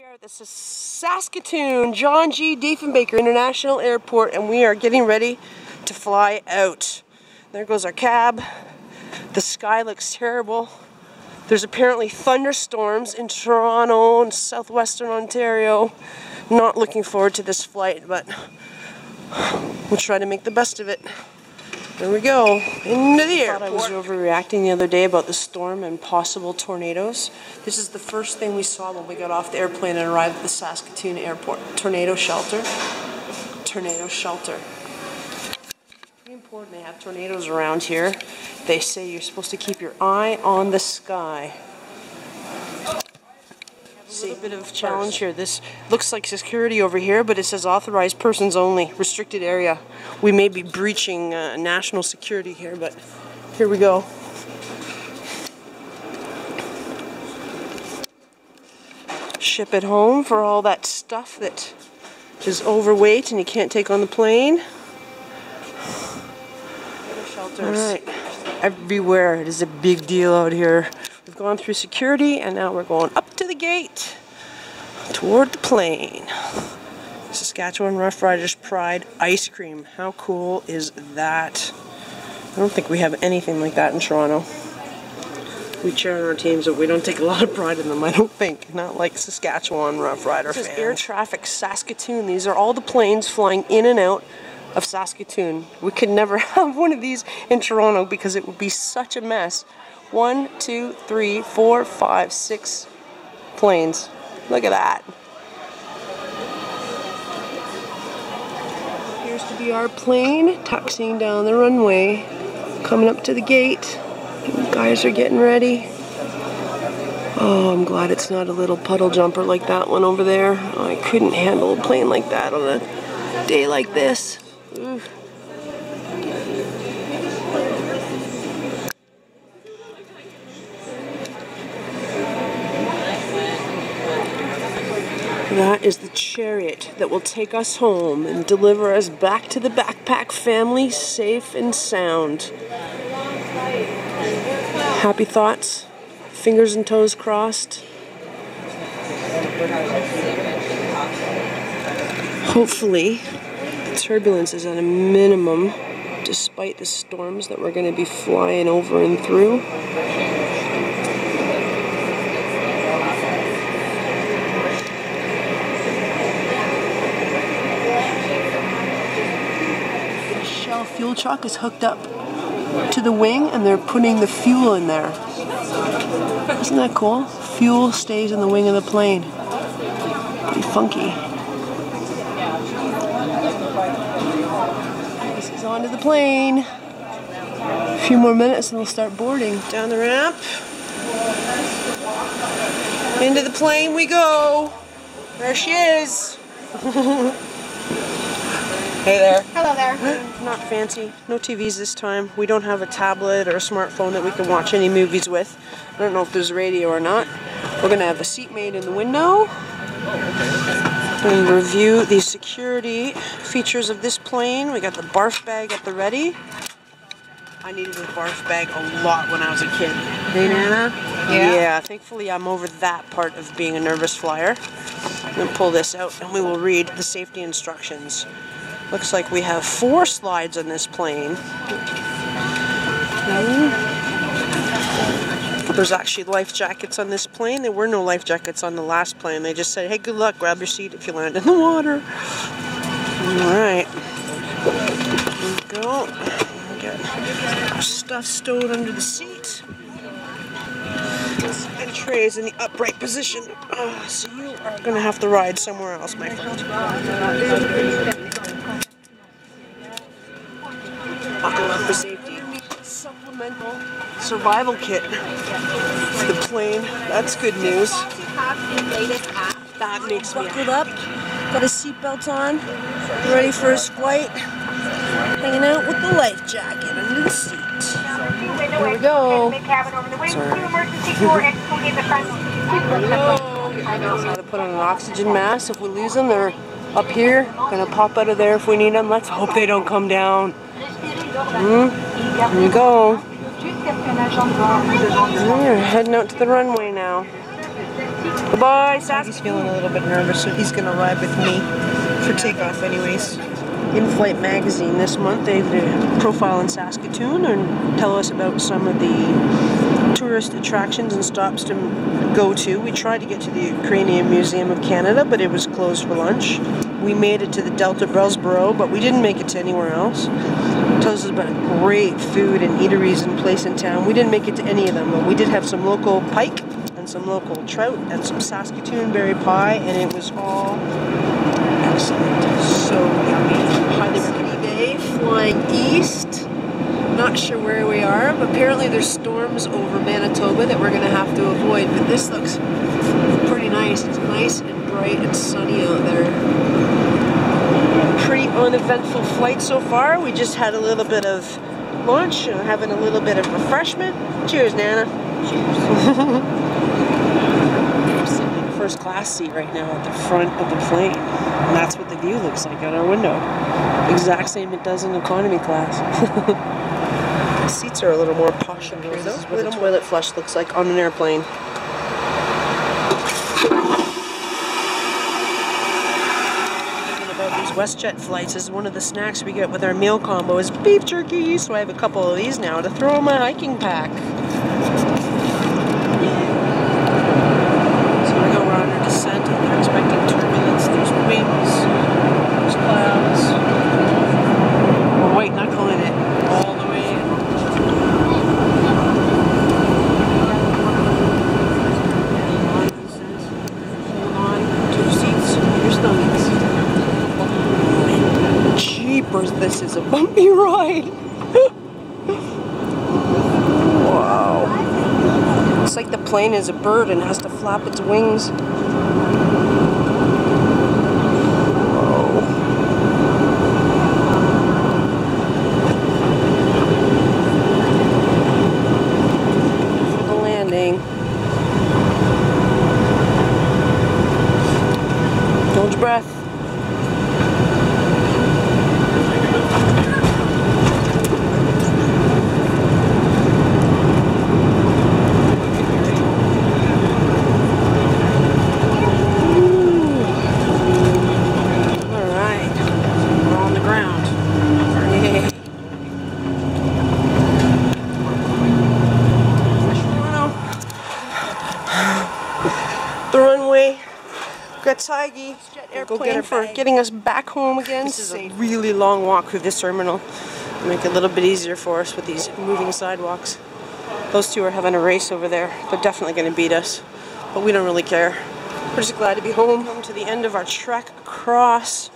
are at the Saskatoon John G. Diefenbaker International Airport, and we are getting ready to fly out. There goes our cab. The sky looks terrible. There's apparently thunderstorms in Toronto and southwestern Ontario. Not looking forward to this flight, but we'll try to make the best of it. There we go, into the airport. I was overreacting the other day about the storm and possible tornadoes. This is the first thing we saw when we got off the airplane and arrived at the Saskatoon airport. Tornado shelter. Tornado shelter. Pretty important they have tornadoes around here. They say you're supposed to keep your eye on the sky. See, a bit of challenge here. This looks like security over here, but it says authorized persons only, restricted area. We may be breaching national security here, but here we go. Ship it home for all that stuff that is overweight and you can't take on the plane. Shelters. All right, everywhere. It is a big deal out here. We've gone through security and now we're going up to the gate toward the plane. Saskatchewan Rough Riders Pride ice cream. How cool is that? I don't think we have anything like that in Toronto. We cheer on our teams, but we don't take a lot of pride in them, I don't think. Not like Saskatchewan Rough Rider fans. This is Air Traffic Saskatoon. These are all the planes flying in and out of Saskatoon. We could never have one of these in Toronto because it would be such a mess. 1, 2, 3, 4, 5, 6 planes. Look at that. Appears to be our plane taxiing down the runway, coming up to the gate. The guys are getting ready. Oh, I'm glad it's not a little puddle jumper like that one over there. I couldn't handle a plane like that on a day like this. Oof. That is the chariot that will take us home and deliver us back to the backpack family safe and sound. Happy thoughts, fingers and toes crossed. Hopefully, turbulence is at a minimum despite the storms that we're going to be flying over and through. Fuel truck is hooked up to the wing and they're putting the fuel in there. Isn't that cool? Fuel stays in the wing of the plane. Pretty funky. This is onto the plane. A few more minutes and we'll start boarding. Down the ramp. Into the plane we go. There she is. Hey there. Hello there. Not fancy. No TVs this time. We don't have a tablet or a smartphone that we can watch any movies with. I don't know if there's radio or not. We're going to have a seat made in the window. And review the security features of this plane. We got the barf bag at the ready. I needed a barf bag a lot when I was a kid. Hey, Nana? Yeah, thankfully I'm over that part of being a nervous flyer. I'm going to pull this out and we will read the safety instructions. Looks like we have 4 slides on this plane. There's actually life jackets on this plane. There were no life jackets on the last plane. They just said, hey, good luck, grab your seat if you land in the water. Alright. There we go. We got our stuff stowed under the seat. And trays in the upright position. So you are going to have to ride somewhere else, my friend. Buckle up for safety. Supplemental survival kit for the plane. That's good news. That makes me buckled up. Got his seatbelt on. Ready for his flight. Hanging out with the life jacket under the seat. Here we go. Got to put on an oxygen mask. If we lose them, they're up here. Gonna pop out of there if we need them. Let's hope they don't come down. Here we go. We're heading out to the runway now. Goodbye, Sask. He's feeling a little bit nervous, so he's gonna ride with me for takeoff anyways. In-Flight magazine this month, they did a profile in Saskatoon and tell us about some of the tourist attractions and stops to go to. We tried to get to the Ukrainian Museum of Canada, but it was closed for lunch. We made it to the Delta Brelsborough, but we didn't make it to anywhere else. It tells us about great food and eateries and place in town. We didn't make it to any of them, but we did have some local pike and some local trout and some Saskatoon berry pie, and it was all excellent. So yummy. Highly recommend Bay, flying east. Not sure where we are, but apparently there's storms over Manitoba that we're going to have to avoid. But this looks pretty nice. It's nice and bright and sunny out there. Pretty uneventful flight so far. We just had a little bit of lunch and having a little bit of refreshment. Cheers, Nana. Cheers. I'm sitting in first class seat right now at the front of the plane. And that's what the view looks like out our window. Exact same it does in economy class. The seats are a little more posh and this is what the toilet flush looks like on an airplane. About these WestJet flights is one of the snacks we get with our meal combo is beef jerky. So I have a couple of these now to throw in my hiking pack. So we go around our descent and we're expecting turbulence. There's wings, there's clouds. We're white knuckling it all the way in. Hold on to the seats, your stomachs. Jeepers, this is a bumpy ride. Wow. It's like the plane is a bird and has to flap its wings. Hold your breath. Alright. We're on the ground. Yay. The runway. Got Tiggy. Go get her for getting us back home again. This is a really long walk through this terminal. Make it a little bit easier for us with these moving sidewalks. Those two are having a race over there. They're definitely going to beat us, but we don't really care. We're just glad to be home. Come to the end of our trek across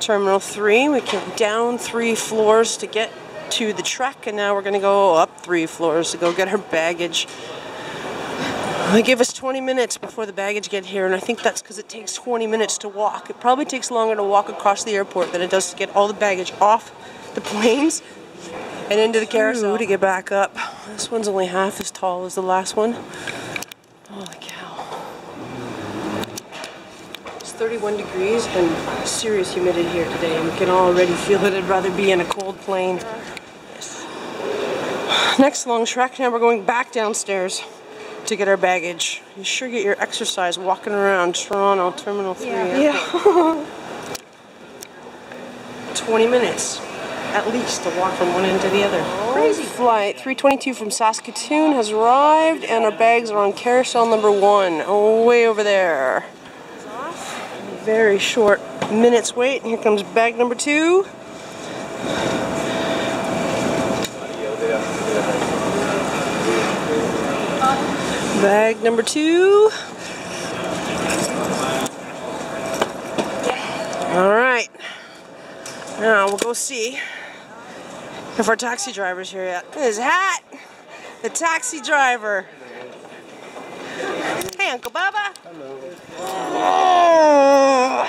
Terminal 3. We came down 3 floors to get to the trek, and now we're going to go up 3 floors to go get our baggage. They give us 20 minutes before the baggage get here, and I think that's because it takes 20 minutes to walk. It probably takes longer to walk across the airport than it does to get all the baggage off the planes and into the carousel to get back up. This one's only half as tall as the last one. Holy cow. It's 31 degrees and serious humidity here today, and we can already feel it. I'd rather be in a cold plane. Yes. Next long trek, now we're going back downstairs to get our baggage. You sure get your exercise walking around Toronto Terminal 3. Yeah. 20 minutes at least to walk from one end to the other. Crazy. Flight 322 from Saskatoon has arrived, and our bags are on carousel number 1, way over there. Very short minutes wait, and here comes bag number 2. Bag number 2. Alright. Now we'll go see if our taxi driver's here yet. His hat! The taxi driver! Hey, Uncle Bubba! Hello. Oh.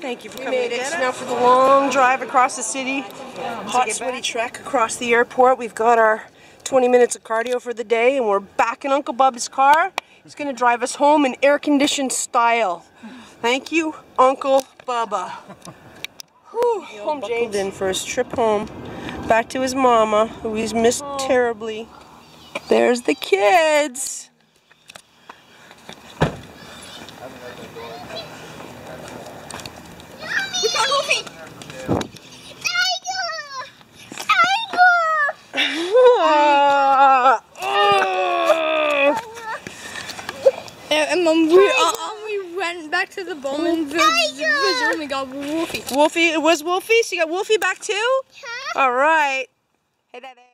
Thank you for coming. We made it. Now for the long drive across the city. Hot, sweaty trek across the airport. We've got our 20 minutes of cardio for the day, and we're back in Uncle Bub's car. He's going to drive us home in air-conditioned style. Thank you, Uncle Bubba. Whew, home James in for his trip home. Back to his mama, who he's missed terribly. There's the kids. We got Wolfie! And then we went back to the Bowman village and we got Wolfie. Wolfie, it was Wolfie? So you got Wolfie back too? Huh? All right. Hey, Daddy.